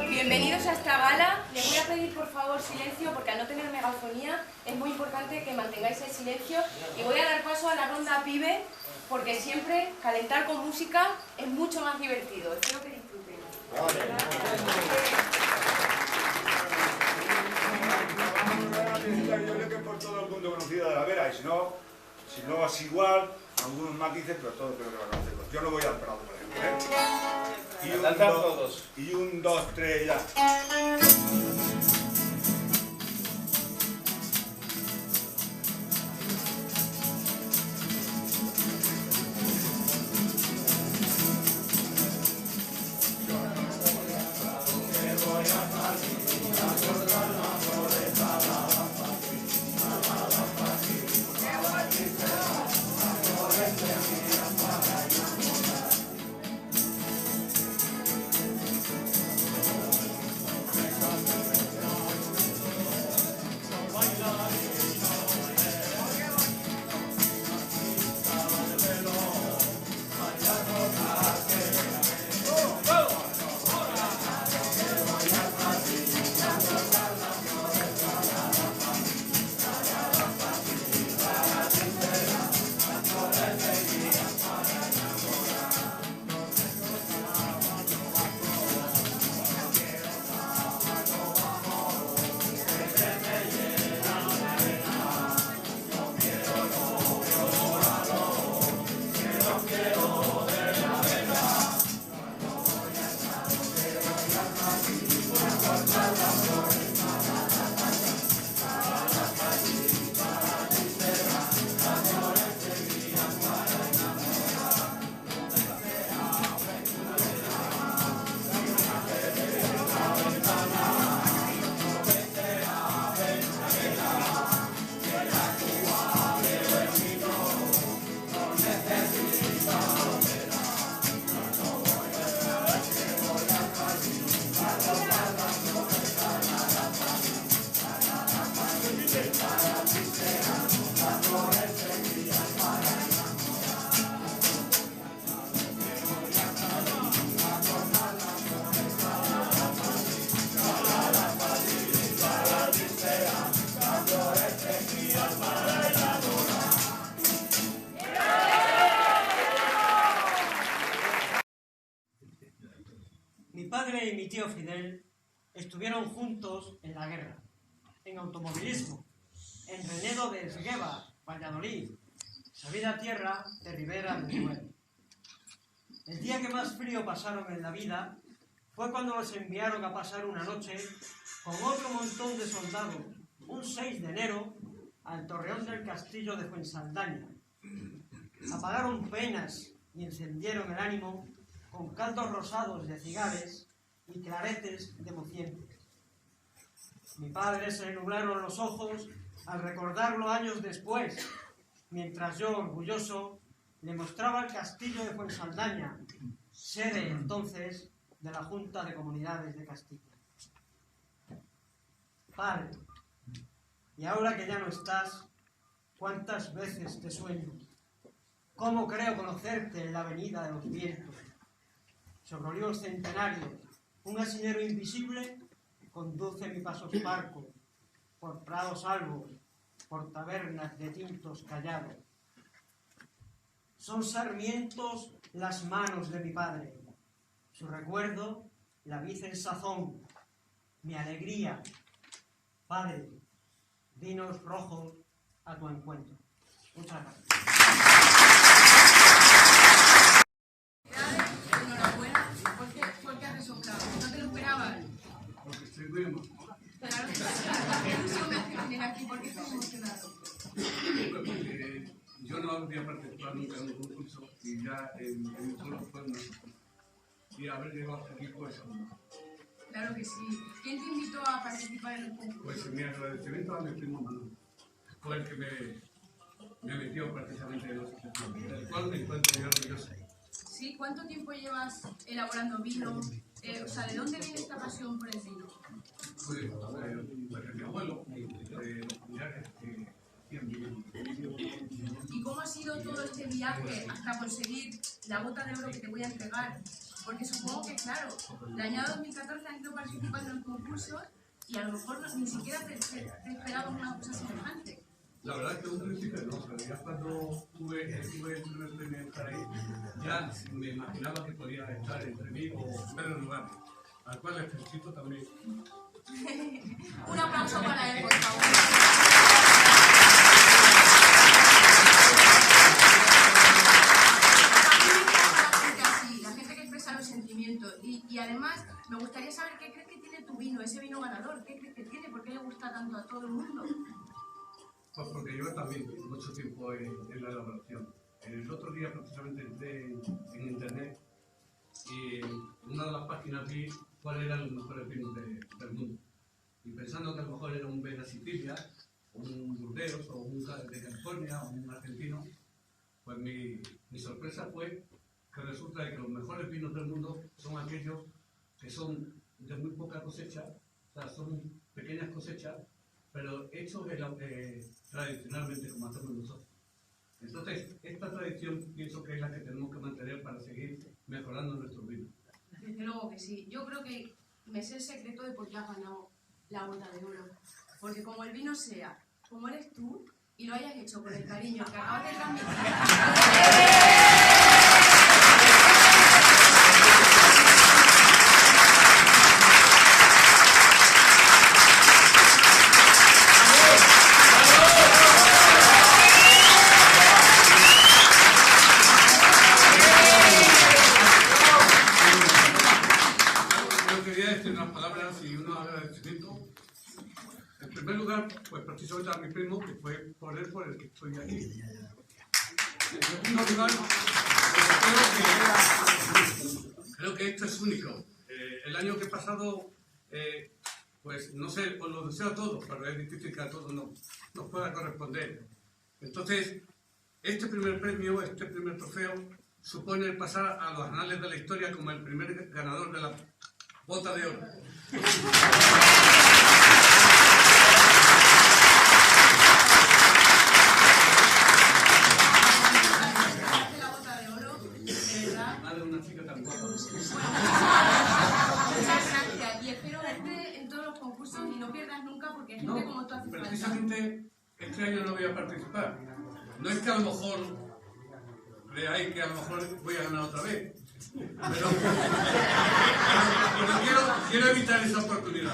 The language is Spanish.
Bienvenidos a esta gala. Les voy a pedir por favor silencio porque al no tener megafonía es muy importante que mantengáis el silencio y voy a dar paso a la ronda pibe porque siempre calentar con música es mucho más divertido. Espero que disfruten. Yo creo que por todo el mundo conocida de la Vera y si no es igual, algunos matices, pero todos creo que lo conocemos. Yo no voy al Prado, por ejemplo, ¿eh? Y un, dos, tres, ya. Mi padre y mi tío Fidel estuvieron juntos en la guerra, en automovilismo, en Renedo de Esgueva, Valladolid, Sabida Tierra de Ribera del Duero. El día que más frío pasaron en la vida fue cuando los enviaron a pasar una noche con otro montón de soldados, un 6 de enero, al torreón del castillo de Fuensaldaña. Apagaron penas y encendieron el ánimo con caldos rosados de cigales y claretes de mocientes. Mi padre se le nublaron los ojos al recordarlo años después, mientras yo, orgulloso, le mostraba el castillo de Fuensaldaña, sede entonces de la Junta de Comunidades de Castilla. Padre, y ahora que ya no estás, ¿cuántas veces te sueño? ¿Cómo creo conocerte en la avenida de los vientos? Sobre olivos centenarios, un asinero invisible conduce mi paso parco, por prados albos, por tabernas de tintos callados. Son sarmientos las manos de mi padre, su recuerdo la vid en sazón, mi alegría. Padre, vinos rojos a tu encuentro. Muchas gracias. Enhorabuena. ¿Por qué has resoplado? ¿No te lo esperabas? Porque estoy muy emocionado. Claro que sí. ¿Qué ilusión me hace venir aquí? ¿Por qué estás emocionado? Porque yo no había participado nunca en un concurso y ya en mi pueblo fue una sorpresa. Y haber llegado hasta aquí pues Claro que sí. ¿Quién te invitó a participar en el concurso? pues mi agradecimiento a mi primo Manu. Fue el que me metió precisamente en la asociación, del cual me encuentro yo orgulloso. ¿Sí? ¿Cuánto tiempo llevas elaborando vino? O sea, ¿de dónde viene esta pasión por el vino? Pues de mi abuelo, de los familiares que hacían vino. ¿Y cómo ha sido hecho todo este viaje hasta conseguir la bota de oro que te voy a entregar, porque supongo que, claro, el año 2014 han ido participando en concursos y a lo mejor ni siquiera te esperabas una cosa semejante. La verdad es que un principio no, pero ya cuando tuve el primer premio de estar ahí, ya me imaginaba que podía estar entre mí o en primer lugar, al cual les felicito también. Un aplauso para él, por favor. La gente que expresa los sentimientos. Y además, me gustaría saber qué crees que tiene tu vino, ese vino ganador. ¿Qué crees que tiene? ¿Por qué le gusta tanto a todo el mundo? Pues porque llevo también mucho tiempo en la elaboración. El otro día precisamente entré en internet y en una de las páginas vi cuáles eran los mejores vinos del mundo. Y pensando que a lo mejor era un Vega Sicilia, un Burdeos, o un de California, o un argentino, pues mi sorpresa fue que resulta que los mejores vinos del mundo son aquellos que son de muy poca cosecha, o sea, son pequeñas cosechas, pero hechos tradicionalmente como hacemos nosotros. Entonces, esta tradición pienso que es la que tenemos que mantener para seguir mejorando nuestros vinos. Desde luego que sí. Yo creo que me sé el secreto de por qué has ganado la bota de oro. Porque como el vino sea como eres tú y lo hayas hecho con el cariño que acabas de transmitir. En primer lugar, pues precisamente a mi primo, que fue por él por el que estoy aquí. En segundo lugar, creo que esto es único. El año que he pasado, pues no sé, os lo deseo a todos, pero es difícil que a todos nos pueda corresponder. Entonces, este primer premio, este primer trofeo, supone el pasar a los anales de la historia como el primer ganador de la bota de oro. Precisamente este año no voy a participar. No es que a lo mejor creáis que a lo mejor voy a ganar otra vez, pero quiero evitar esa oportunidad.